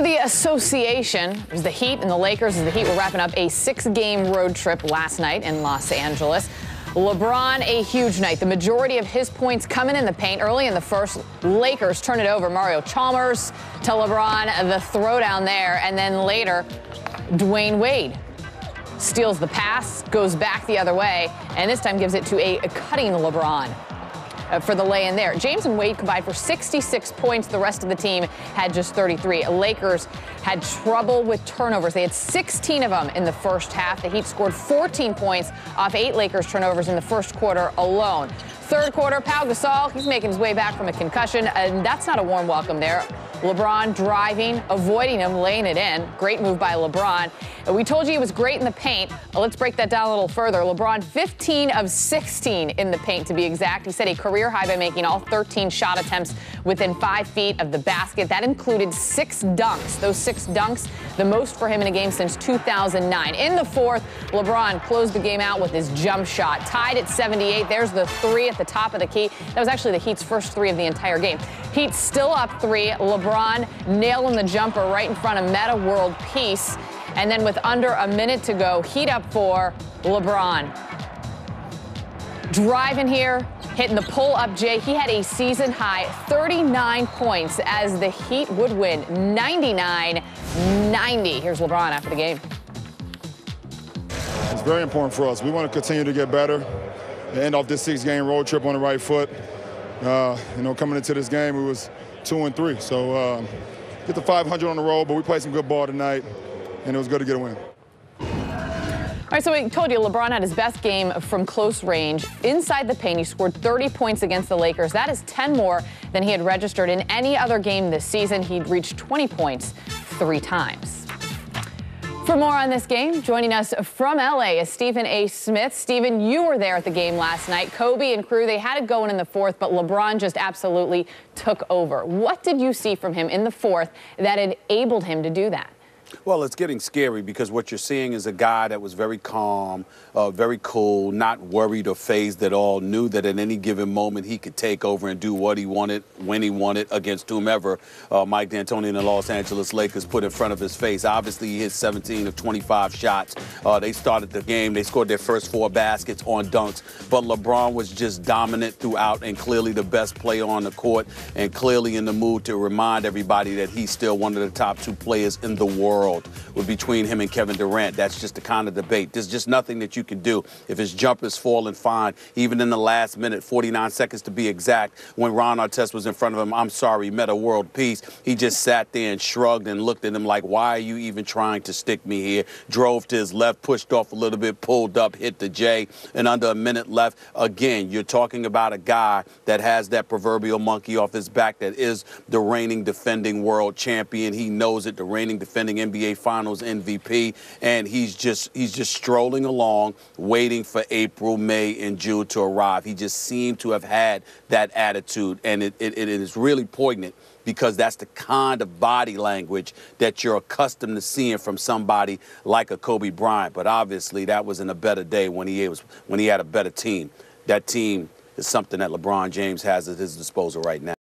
to the association. It was the Heat and the Lakers as the Heat were wrapping up a 6-game road trip last night in Los Angeles. LeBron, a huge night. The majority of his points coming in the paint early in the first. Lakers turn it over. Mario Chalmers to LeBron, the throwdown there. And then later, Dwayne Wade steals the pass, goes back the other way, and this time gives it to a cutting LeBron for the lay-in there. James and Wade combined for 66 points. The rest of the team had just 33. Lakers had trouble with turnovers. They had 16 of them in the first half. The Heat scored 14 points off 8 Lakers turnovers in the first quarter alone. Third quarter, Pau Gasol, he's making his way back from a concussion, and that's not a warm welcome there. LeBron driving, avoiding him, laying it in. Great move by LeBron. We told you he was great in the paint. Let's break that down a little further. LeBron, 15 of 16 in the paint, to be exact. He set a career high by making all 13 shot attempts within 5 feet of the basket. That included 6 dunks. Those 6 dunks, the most for him in a game since 2009. In the fourth, LeBron closed the game out with his jump shot. Tied at 78. There's the 3 at the top of the key. That was actually the Heat's first 3 of the entire game. Heat still up 3. LeBron nailing the jumper right in front of Meta World Peace. And then with under a minute to go, Heat up 4, LeBron driving here, hitting the pull-up J. He had a season-high 39 points as the Heat would win 99-90. Here's LeBron after the game. It's very important for us. We want to continue to get better and end off this 6-game road trip on the right foot. Coming into this game, we was 2-3. So get the 500 on the road, but we played some good ball tonight, and it was good to get a win. All right, so we told you LeBron had his best game from close range. Inside the paint, he scored 30 points against the Lakers. That is 10 more than he had registered in any other game this season. He'd reached 20 points 3 times. For more on this game, joining us from L.A. is Stephen A. Smith. Stephen, you were there at the game last night. Kobe and crew, they had it going in the fourth, but LeBron just absolutely took over. What did you see from him in the fourth that enabled him to do that? Well, it's getting scary because what you're seeing is a guy that was very calm, very cool, not worried or fazed at all, knew that at any given moment he could take over and do what he wanted, when he wanted, against whomever Mike D'Antoni and the Los Angeles Lakers put in front of his face. Obviously, he hit 17 of 25 shots. They started the game. They scored their first 4 baskets on dunks. But LeBron was just dominant throughout and clearly the best player on the court and clearly in the mood to remind everybody that he's still one of the top 2 players in the world. Between him and Kevin Durant. That's just the kind of debate. There's just nothing that you can do. If his jumper's falling, fine. Even in the last minute, 49 seconds to be exact, when Ron Artest was in front of him, I'm sorry, Meta World Peace, he just sat there and shrugged and looked at him like, why are you even trying to stick me here? Drove to his left, pushed off a little bit, pulled up, hit the J, and under a minute left. Again, you're talking about a guy that has that proverbial monkey off his back that is the reigning defending world champion. He knows it, the reigning defending NBA Finals MVP, and he's just strolling along, waiting for April, May, and June to arrive. He just seemed to have had that attitude, and it is really poignant because that's the kind of body language that you're accustomed to seeing from somebody like a Kobe Bryant. But obviously, that was in a better day when he had a better team. That team is something that LeBron James has at his disposal right now.